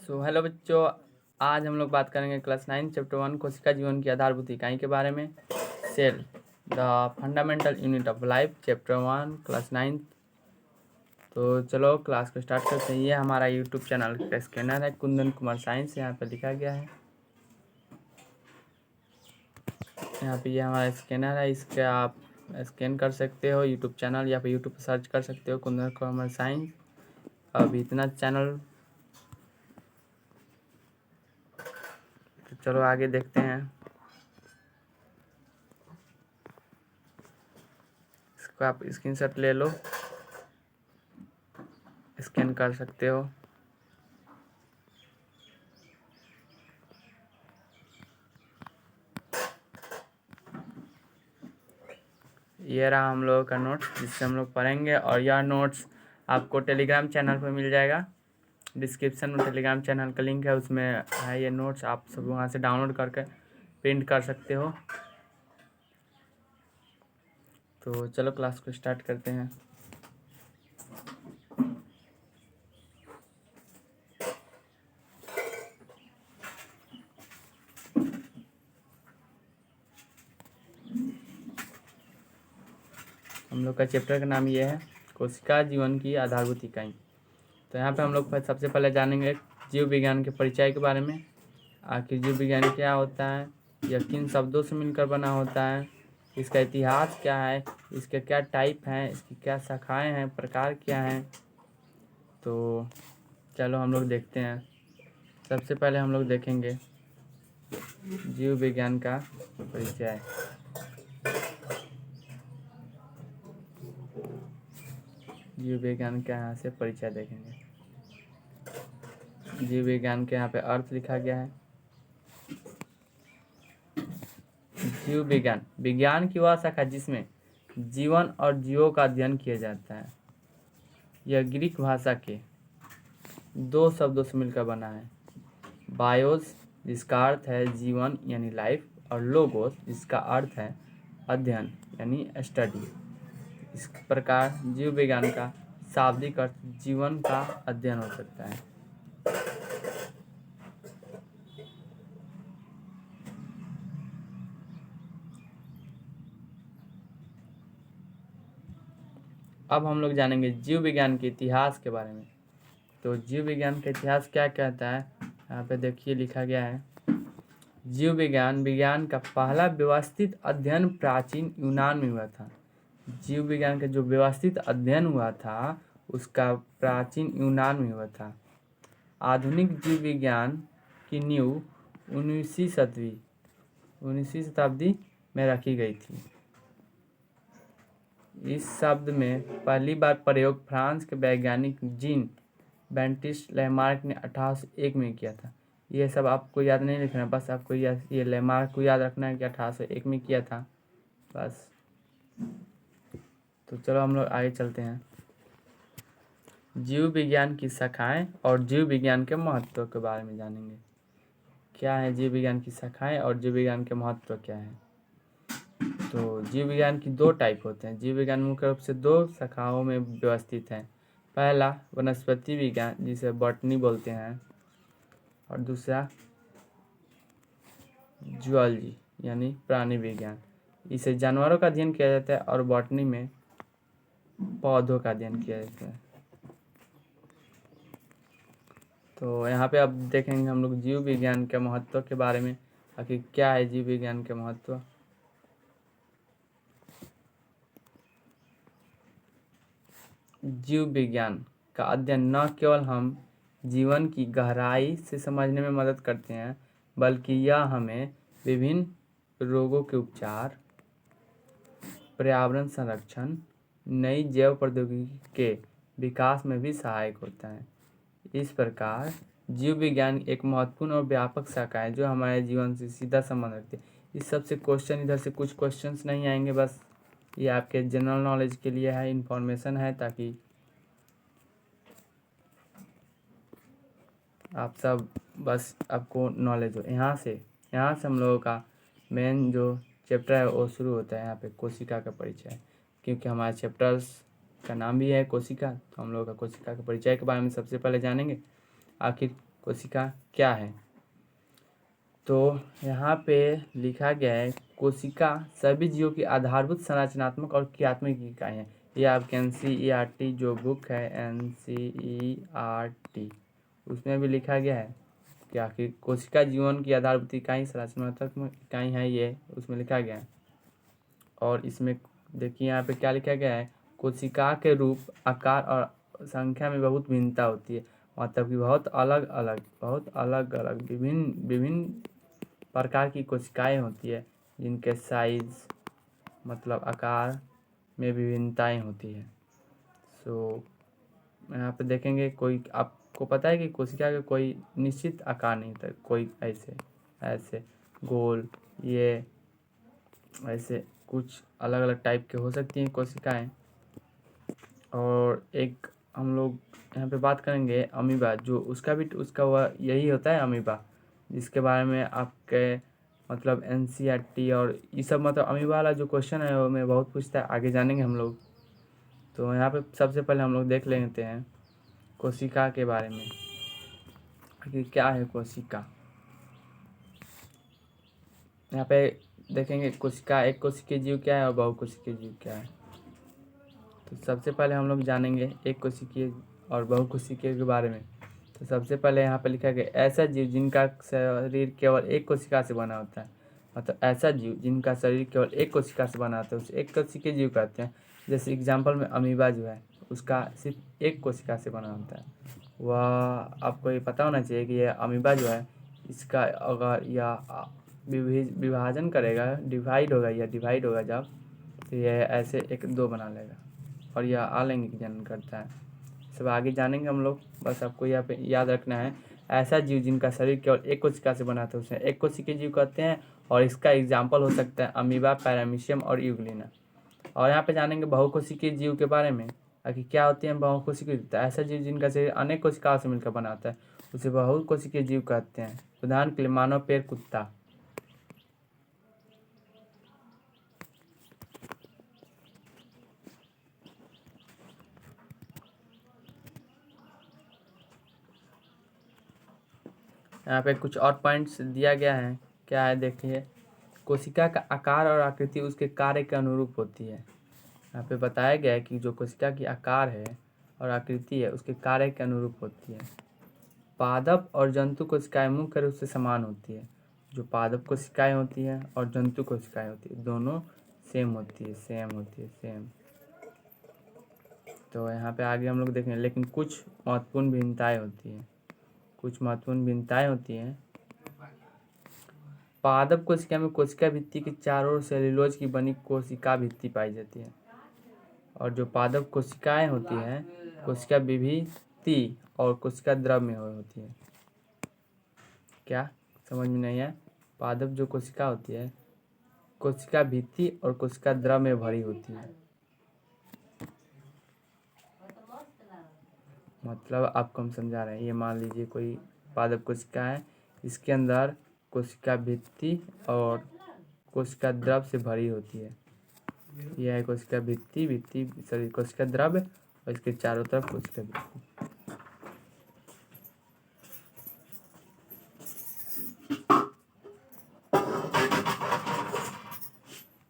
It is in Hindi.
हेलो बच्चों, आज हम लोग बात करेंगे क्लास 9 चैप्टर 1 कोशिका जीवन की आधारभूत इकाई के बारे में। Cell the fundamental unit of life chapter 1 class 9। तो चलो क्लास को स्टार्ट करते हैं। ये हमारा यूट्यूब चैनल का स्कैनर है, कुंदन कुमार साइंस यहाँ पे लिखा गया है। यहाँ पे ये हमारा स्कैनर है, इसके आप स्कैन कर सकते हो यूट्यूब चैनल या फिर यूट्यूब पर सर्च कर सकते हो कुंदन कुमार साइंस। अब इतना चैनल, तो चलो आगे देखते हैं। इसको आप स्क्रीनशॉट ले लो, स्कैन कर सकते हो। ये रहा हम लोगों का नोट्स जिससे हम लोग पढ़ेंगे, और यह नोट्स आपको टेलीग्राम चैनल पर मिल जाएगा। डिस्क्रिप्शन में टेलीग्राम चैनल का लिंक है, उसमें है ये नोट्स। आप सब वहाँ से डाउनलोड करके प्रिंट कर सकते हो। तो चलो क्लास को स्टार्ट करते हैं। हम लोग का चैप्टर का नाम ये है, कोशिका जीवन की आधारभूत इकाई। तो यहाँ पे हम लोग सबसे पहले जानेंगे जीव विज्ञान के परिचय के बारे में। आखिर जीव विज्ञान क्या होता है, यह किन शब्दों से मिलकर बना होता है, इसका इतिहास क्या है, इसके क्या टाइप हैं, इसकी क्या शाखाएं हैं, प्रकार क्या हैं। तो चलो हम लोग देखते हैं। सबसे पहले हम लोग देखेंगे जीव विज्ञान का परिचय। जीव विज्ञान का यहाँ से परिचय देखेंगे। जीव विज्ञान के यहाँ पे अर्थ लिखा गया है। जीव विज्ञान विज्ञान की वह शाखा जिसमें जीवन और जीवों का अध्ययन किया जाता है। यह ग्रीक भाषा के दो शब्दों से मिलकर बना है। बायोस जिसका अर्थ है जीवन यानी लाइफ, और लोगोस जिसका अर्थ है अध्ययन यानी स्टडी। इस प्रकार जीव विज्ञान का शाब्दिक अर्थ जीवन का अध्ययन हो सकता है। अब हम लोग जानेंगे जीव विज्ञान के इतिहास के बारे में। तो जीव विज्ञान का इतिहास क्या कहता है, यहाँ पे देखिए लिखा गया है। जीव विज्ञान का पहला व्यवस्थित अध्ययन प्राचीन यूनान में हुआ था। जीव विज्ञान का जो व्यवस्थित अध्ययन हुआ था उसका प्राचीन यूनान में हुआ था। आधुनिक जीव विज्ञान की नींव 19वीं शताब्दी में रखी गई थी। इस शब्द में पहली बार प्रयोग फ्रांस के वैज्ञानिक जीन बैप्टिस्ट लेमार्क ने 1801 में किया था। ये सब आपको याद नहीं लिखना, बस आपको ये लेमार्क को याद रखना है कि 1801 में किया था बस। तो चलो हम लोग आगे चलते हैं। जीव विज्ञान की शाखाएं और जीव विज्ञान के महत्व के बारे में जानेंगे। क्या है जीव विज्ञान की शाखाएं और जीव विज्ञान के महत्व क्या है। तो जीव विज्ञान की दो टाइप होते हैं। जीव विज्ञान मुख्य रूप से दो शाखाओं में व्यवस्थित है। पहला वनस्पति विज्ञान जिसे बॉटनी बोलते हैं, और दूसरा जूलॉजी यानी प्राणी विज्ञान। इसे जानवरों का अध्ययन किया जाता है, और बॉटनी में पौधों का अध्ययन किया जाता है। तो यहाँ पे अब देखेंगे हम लोग जीव विज्ञान के महत्व के बारे में। आखिर क्या है जीव विज्ञान के महत्व। जीव विज्ञान का अध्ययन न केवल हम जीवन की गहराई से समझने में मदद करते हैं, बल्कि यह हमें विभिन्न रोगों के उपचार, पर्यावरण संरक्षण, नई जैव प्रौद्योगिकी के विकास में भी सहायक होता है। इस प्रकार जीव विज्ञान एक महत्वपूर्ण और व्यापक शाखा है जो हमारे जीवन से सीधा संबंध रखती है। इस सबसे क्वेश्चन, इधर से कुछ क्वेश्चंस नहीं आएंगे, बस ये आपके जनरल नॉलेज के लिए है, इन्फॉर्मेशन है, ताकि आप सब बस आपको नॉलेज हो। यहाँ से हम लोगों का मेन जो चैप्टर है वो शुरू होता है। यहाँ पे कोशिका का परिचय, क्योंकि हमारे चैप्टर्स का नाम भी है कोशिका, तो हम लोगों का कोशिका के परिचय के बारे में सबसे पहले जानेंगे। आखिर कोशिका क्या है। तो यहाँ पे लिखा गया है कोशिका सभी जीवों की आधारभूत संरचनात्मक और क्रियात्मक इकाई है। ये आपके NCERT जो बुक है NCERT उसमें भी लिखा गया है कि आखिर कोशिका जीवन की आधारभूत इकाई संरचनात्मक इकाई है, ये उसमें लिखा गया है। और इसमें देखिए यहाँ पे क्या लिखा गया है, कोशिका के रूप, आकार और संख्या में बहुत भिन्नता होती है। मतलब कि बहुत अलग अलग विभिन्न प्रकार की कोशिकाएं होती है जिनके साइज मतलब आकार में विभिन्नताएं होती है। सो यहाँ पे देखेंगे कोई, आपको पता है कि कोशिका का कोई निश्चित आकार नहीं होता, कोई ऐसे गोल, ये ऐसे कुछ अलग अलग टाइप के हो सकती हैं कोशिकाएं। और एक हम लोग यहाँ पे बात करेंगे अमीबा, जो उसका वह यही होता है अमीबा, जिसके बारे में आपके मतलब NCERT और ये सब मतलब अमीबा वाला जो क्वेश्चन है वो में बहुत पूछता है, आगे जानेंगे हम लोग। तो यहाँ पे सबसे पहले हम लोग देख लेते हैं कोशिका के बारे में कि क्या है कोशिका। यहाँ पे देखेंगे कोशिका, एक कोशिकीय जीव क्या है और बहुकोशिकीय जीव क्या है। तो सबसे पहले हम लोग जानेंगे एक कोशिकीय और बहुकोशिकीय के बारे में। तो सबसे पहले यहाँ पे लिखा गया ऐसा जीव जिनका शरीर केवल एक कोशिका से बना होता है। मतलब ऐसा जीव जिनका शरीर केवल एक कोशिका से बना होता है उसे एक कोशिकीय जीव कहते हैं। जैसे एग्जाम्पल में अमीबा जो है उसका सिर्फ एक कोशिका से बना होता है। वह आपको ये पता होना चाहिए कि यह अमीबा जो है इसका अगर यह विभाजन करेगा, डिवाइड होगा जब, तो यह ऐसे एक दो बना लेगा और यह आलिंगिक जनन करता है। सब आगे जानेंगे हम लोग, बस आपको यहाँ पे याद रखना है ऐसा जीव जिनका शरीर केवल एक कोशिका से बना था उसे एक कोशिकीय जीव कहते हैं। और इसका एग्जाम्पल हो सकता है अमीबा, पैरामीशियम और यूग्लिना। और यहाँ पे जानेंगे बहुकोशिकीय जीव के बारे में कि क्या होती है बहुकोशिकीय जीव। ऐसा जीव जिनका शरीर अनेक कोशिकाओं से मिलकर बनाता है उसे बहुकोशिकीय जीव कहते हैं। उदाहरण के लिए मानव, पेड़, कुत्ता। यहाँ पे कुछ और पॉइंट्स दिया गया है, क्या है देखिए, कोशिका का आकार और आकृति उसके कार्य के अनुरूप होती है। यहाँ पे बताया गया है कि जो कोशिका की आकार है और आकृति है उसके कार्य के अनुरूप होती है। पादप और जंतु कोशिकाएं मुख्य रूप से समान होती है। जो पादप कोशिकाएं होती हैं और जंतु कोशिकाएं होती है दोनों सेम होती है। तो यहाँ पे आगे हम लोग देखेंगे, लेकिन कुछ महत्वपूर्ण भिन्नताएं होती हैं। पादप कोशिका में कोशिका भित्ति के चारों ओर सेल्यूलोज की बनी कोशिका भित्ति पाई जाती है। और जो पादप कोशिकाएं होती हैं कोशिका विभित्ति और कोशिका द्रव में होती है। क्या समझ में नहीं है? पादप जो कोशिका होती है कोशिका भित्ति और कोशिका द्रव में भरी होती है। मतलब आपको हम समझा रहे हैं, ये मान लीजिए कोई पादप कोशिका है, इसके अंदर कोशिका भित्ति और कोशिका द्रव से भरी होती है। यह है कोशिका भित्ति, कोशिका द्रव और इसके चारों तरफ कोशिका भित्ति।